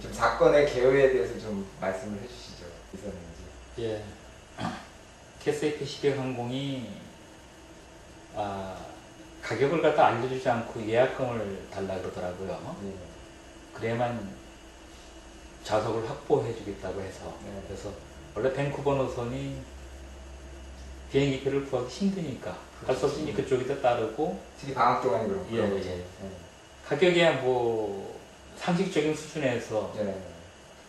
좀 사건의 개요에 대해서 좀 말씀을 해주시죠. 있었는지. 예. 캐세이 패시픽 항공이 가격을 갖다 알려주지 않고 예약금을 달라 그러더라고요. 그래야만 좌석을 확보해 주겠다고 해서. 그래서 원래 밴쿠버 노선이 비행기표를 구하기 힘드니까 할 수 없으니 그쪽에다 따르고, 특히 방학 동안이 그런 예, 거죠. 예. 가격이야 뭐 상식적인 수준에서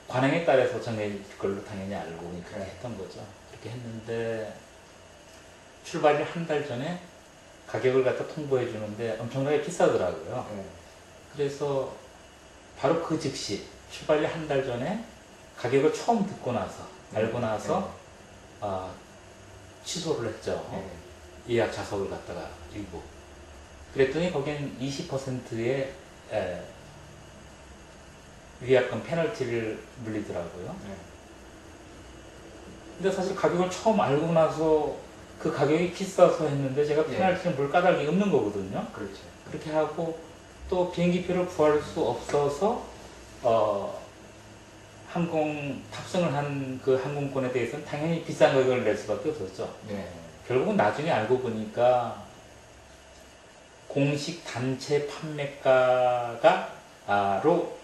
관행에 따라서 정해질 걸로 당연히 알고 그렇게 했던 거죠. 그렇게 했는데 출발일 한 달 전에 가격을 갖다 통보해 주는데 엄청나게 비싸더라고요. 그래서 바로 그 즉시 출발일 한 달 전에 가격을 처음 듣고 나서 알고 나서 취소를 했죠. 예약 좌석을 갖다가 일부. 그랬더니 거긴 20%의 위약금 페널티를 물리더라고요. 근데 사실 가격을 처음 알고 나서 그 가격이 비싸서 했는데 제가 페널티를 물 까닭이 없는 거거든요. 그렇죠. 그렇게 하고 또 비행기표를 구할 수 없어서 항공 탑승을 한 그 항공권에 대해서는 당연히 비싼 가격을 낼 수밖에 없었죠. 결국은 나중에 알고 보니까 공식 단체 판매가로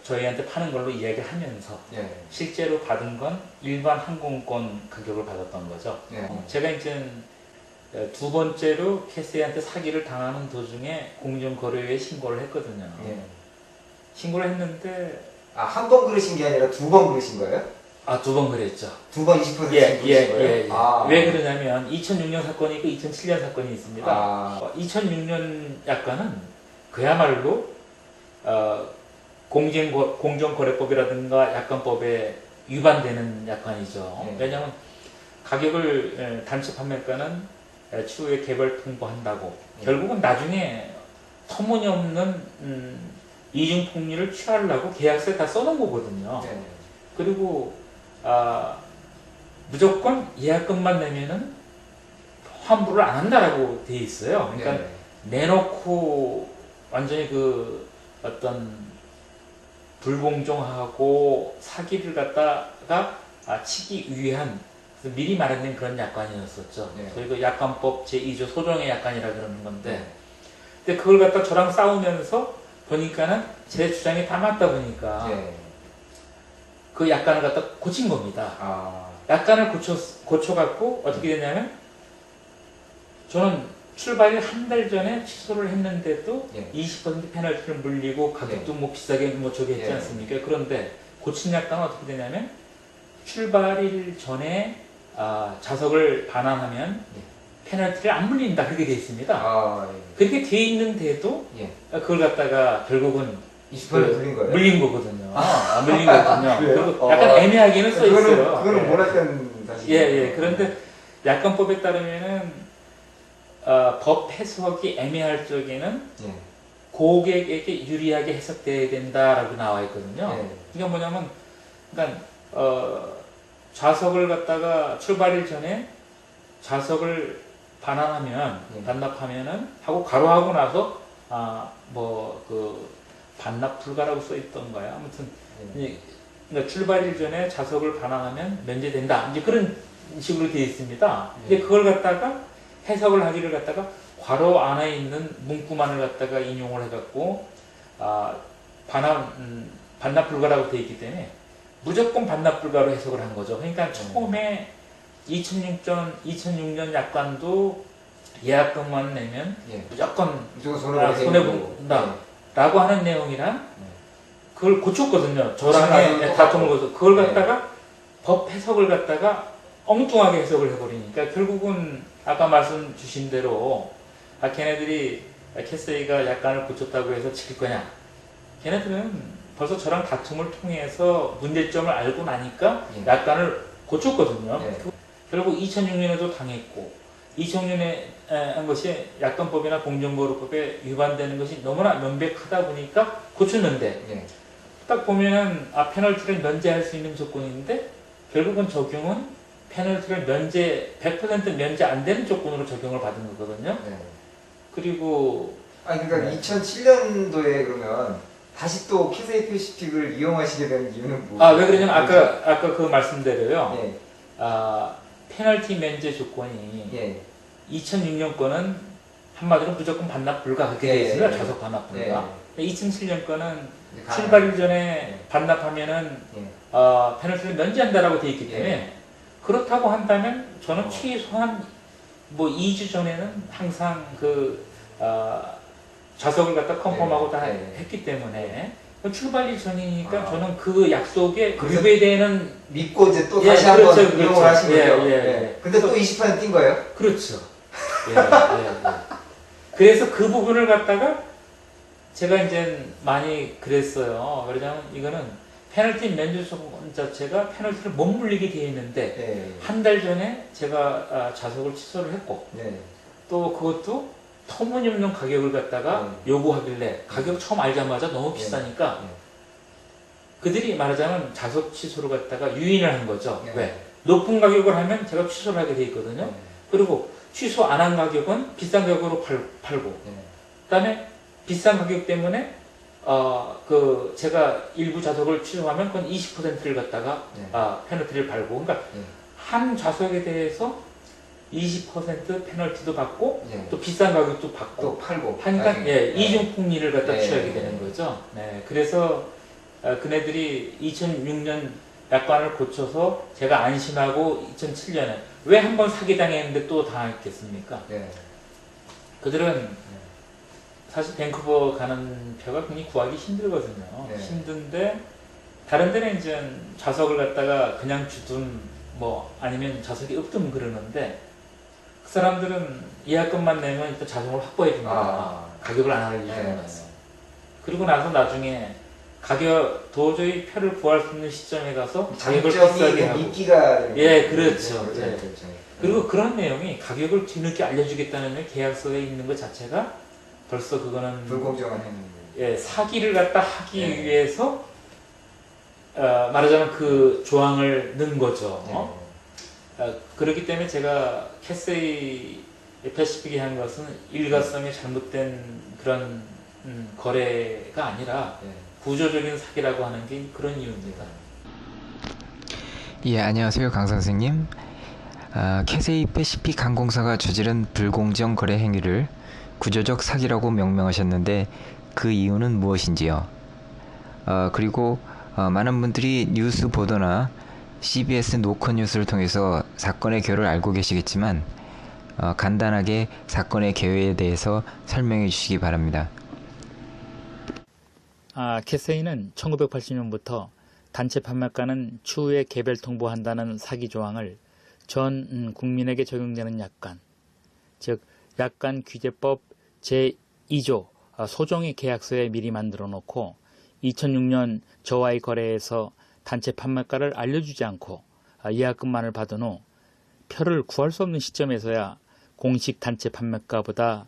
저희한테 파는 걸로 이야기를 하면서 실제로 받은 건 일반 항공권 가격을 받았던 거죠. 제가 이제 두 번째로 캐세이한테 사기를 당하는 도중에 공정거래위에 신고를 했거든요. 신고를 했는데 한 번 그러신 게 아니라 두 번 그러신 거예요? 두 번 그랬죠. 두 번 20% 그러신 거예요? 왜 그러냐면 2006년 사건이 있고 2007년 사건이 있습니다. 2006년 약관은 그야말로 공정거래법이라든가 약관법에 위반되는 약관이죠. 왜냐하면 가격을 단체 판매가는 추후에 개별 통보한다고 결국은 나중에 터무니없는 이중폭리를 취하려고 계약서에 다 써놓은 거거든요. 그리고 무조건 예약금만 내면은 환불을 안 한다라고 돼 있어요. 그러니까 내놓고 완전히 그 어떤 불공정하고 사기를 갖다가 치기 위한 미리 마련된 그런 약관이었었죠. 저희가 약관법 제2조 소정의 약관이라 그러는 건데, 근데 그걸 갖다 저랑 싸우면서 보니까는 제 주장이 다 맞다 보니까 그 약관을 갖다 고친 겁니다. 약관을 고쳐갖고 어떻게 되냐면 저는 출발일 한 달 전에 취소를 했는데도 20% 페널티를 물리고 가격도 뭐 비싸게 뭐 저기 했지 않습니까? 그런데 고친 약관은 어떻게 되냐면 출발일 전에 좌석을 반환하면 페널티를 안 물린다 그렇게 돼 있습니다. 그렇게 돼 있는데도 그걸 갖다가 결국은 20% 물린 거예요? 물린 거거든요. 물린 거거든요. 그리고 약간 애매하게는 써 있어요. 그거는 몰랐던 사실이에요. 그런데 약관법에 따르면은 법 해석이 애매할 적에는 고객에게 유리하게 해석돼야 된다라고 나와 있거든요. 그러니까 뭐냐면, 그러니까 좌석을 갖다가 출발일 전에 좌석을 반납하면은 하고 가로하고 나서 뭐 그 반납 불가라고 써 있던가요. 아무튼 그러니까 출발일 전에 좌석을 반환하면 면제된다. 이제 그런 식으로 되어 있습니다. 근데 그걸 갖다가 해석을 하기를 갖다가 괄호 안에 있는 문구만을 갖다가 인용을 해갖고 반납 불가라고 되어 있기 때문에 무조건 반납 불가로 해석을 한 거죠. 그러니까 처음에 2006년 약관도 예약금만 내면 무조건 손해본다 라고 하는 내용이랑 그걸 고쳤거든요. 저랑의 다툼을 거서 그걸 갖다가 법 해석을 갖다가 엉뚱하게 해석을 해버리니까 결국은 아까 말씀 주신 대로 걔네들이 캐세이가 약관을 고쳤다고 해서 지킬 거냐, 걔네들은 벌써 저랑 다툼을 통해서 문제점을 알고 나니까 약관을 고쳤거든요. 결국 2006년에도 당했고 2006년에 한 것이 약관법이나 공정거래법에 위반되는 것이 너무나 명백하다 보니까 고쳤는데 딱 보면은 페널티를 면제할 수 있는 조건인데 결국은 적용은 페널티를 100% 면제 안 되는 조건으로 적용을 받은 거거든요. 그리고 그러니까 2007년도에 그러면 다시 또 캐세이 패시픽을 이용하시게 된 이유는 뭐예요? 왜 그러냐면 아까 그 말씀대로요. 예. 페널티 면제 조건이 예. 2006년 거는 한마디로 무조건 반납 불가 그렇게 되어 있습니다. 좌석 반납 불가. 2007년 거는 출발일 전에 반납하면은 페널티를 면제한다라고 되어 있기 때문에 그렇다고 한다면 저는 최소한 뭐 2주 전에는 항상 그 좌석을 갖다 컨펌하고 다 했기 때문에 출발일 전이니까 저는 그 약속에 위배되는 믿고 이제 또 다시 한번 이용을 하신 거죠. 근데 또 20% 뛴 거예요? 그렇죠. 그래서 그 부분을 갖다가 제가 이제 많이 그랬어요. 그러자면 이거는 페널티 면제 조건 자체가 페널티를 못 물리게 되어 있는데 한 달 전에 제가 좌석을 취소를 했고 또 그것도 터무니없는 가격을 갖다가 요구하길래 가격 처음 알자마자 너무 비싸니까 그들이 말하자면 좌석 취소를 갖다가 유인을 한 거죠. 왜? 높은 가격을 하면 제가 취소를 하게 돼 있거든요. 그리고 취소 안 한 가격은 비싼 가격으로 팔고 그 다음에 비싼 가격 때문에 제가 일부 좌석을 취소하면 그건 20%를 갖다가 페널티를 받고 그러니까 한 좌석에 대해서 20% 페널티도 받고 또 비싼 가격도 받고 또 팔고 하니까 이중폭리를 갖다 취하게 되는 거죠. 그래서 그네들이 2006년 약관을 고쳐서 제가 안심하고 2007년에 왜 한 번 사기당했는데 또 당했겠습니까? 그들은 사실 밴쿠버 가는 표가 굉장히 구하기 힘들거든요. 힘든데 다른 데는 이제 좌석을 갖다가 그냥 주든 뭐 아니면 좌석이 없든 그러는데 그 사람들은 예약금만 내면 일단 좌석을 확보해 줍니다. 가격을 안 알려주잖아요. 그리고 나서 나중에 도저히 표를 구할 수 없는 시점에 가서 가격을 비싸게 하고 미끼가 그렇죠. 그리고 그런 내용이 가격을 뒤늦게 알려주겠다는 계약서에 있는 것 자체가 벌써 그거는 불공정한 행위. 사기를 갖다 하기 위해서 말하자면 그 조항을 넣은 거죠. 그렇기 때문에 제가 캐세이 패시픽이 한 것은 일가성에 잘못된 그런 거래가 아니라 구조적인 사기라고 하는 게 그런 이유입니다. 안녕하세요, 강 선생님. 캐세이 패시픽 항공사가 저지른 불공정 거래 행위를 구조적 사기라고 명명하셨는데 그 이유는 무엇인지요? 그리고 많은 분들이 뉴스 보도나 CBS 노컷 뉴스를 통해서 사건의 결을 알고 계시겠지만 간단하게 사건의 개요에 대해서 설명해 주시기 바랍니다. 캐세이는 1980년부터 단체 판매가는 추후에 개별 통보한다는 사기 조항을 전 국민에게 적용되는 약관, 즉 약관 규제법 제2조 소정의 계약서에 미리 만들어 놓고 2006년 저와의 거래에서 단체 판매가를 알려주지 않고 예약금만을 받은 후 표를 구할 수 없는 시점에서야 공식 단체 판매가보다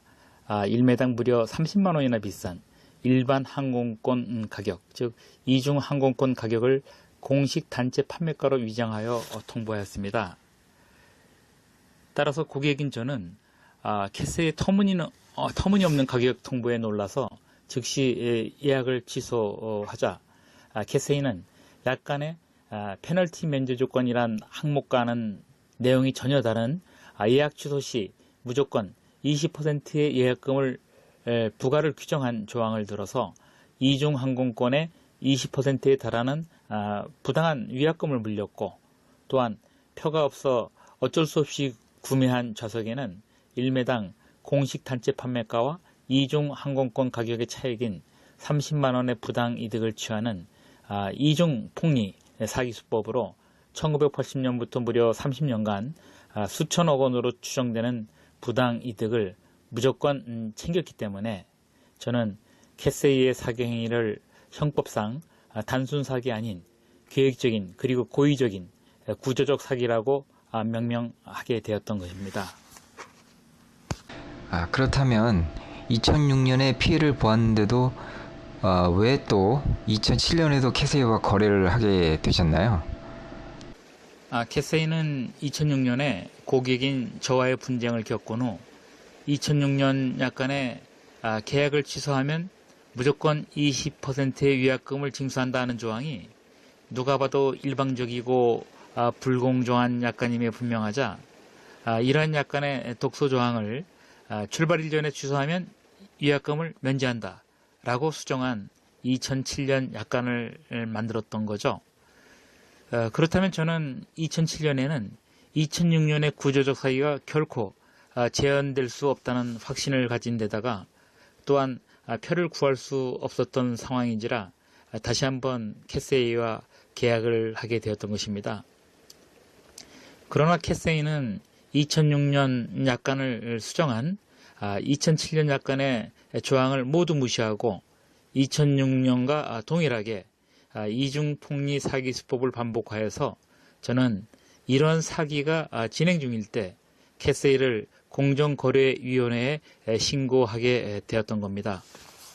1매당 무려 30만 원이나 비싼 일반 항공권 가격, 즉 이중 항공권 가격을 공식 단체 판매가로 위장하여 통보하였습니다. 따라서 고객인 저는 캐세이의 터무니없는 가격 통보에 놀라서 즉시 예약을 취소하자 캐세이는 약간의 페널티 면제 조건이란 항목과는 내용이 전혀 다른 예약 취소 시 무조건 20%의 예약금을 부과를 규정한 조항을 들어서 이중 항공권의 20%에 달하는 부당한 위약금을 물렸고 또한 표가 없어 어쩔 수 없이 구매한 좌석에는 1매당 공식 단체 판매가와 이중 항공권 가격의 차익인 30만 원의 부당 이득을 취하는 이중 폭리 사기 수법으로 1980년부터 무려 30년간 수천억 원으로 추정되는 부당 이득을 무조건 챙겼기 때문에 저는 캐세이의 사기 행위를 형법상 단순 사기 아닌 계획적인 그리고 고의적인 구조적 사기라고 명명하게 되었던 것입니다. 그렇다면 2006년에 피해를 보았는데도 왜 또 2007년에도 캐세이와 거래를 하게 되셨나요? 캐세이는 2006년에 고객인 저와의 분쟁을 겪은 후 2006년 약간의 계약을 취소하면 무조건 20%의 위약금을 징수한다는 조항이 누가 봐도 일방적이고 불공정한 약관임에 분명하자 이러한 약관의 독소 조항을 출발일 전에 취소하면 위약금을 면제한다 라고 수정한 2007년 약관을 만들었던 거죠. 그렇다면 저는 2007년에는 2006년의 구조적 사기가 결코 재현될 수 없다는 확신을 가진 데다가 또한 표를 구할 수 없었던 상황인지라 다시 한번 캐세이와 계약을 하게 되었던 것입니다. 그러나 캐세이는 2006년 약관을 수정한 2007년 약관의 조항을 모두 무시하고 2006년과 동일하게 이중폭리 사기 수법을 반복하여서 저는 이런 사기가 진행 중일 때 캐세이를 공정거래위원회에 신고하게 되었던 겁니다.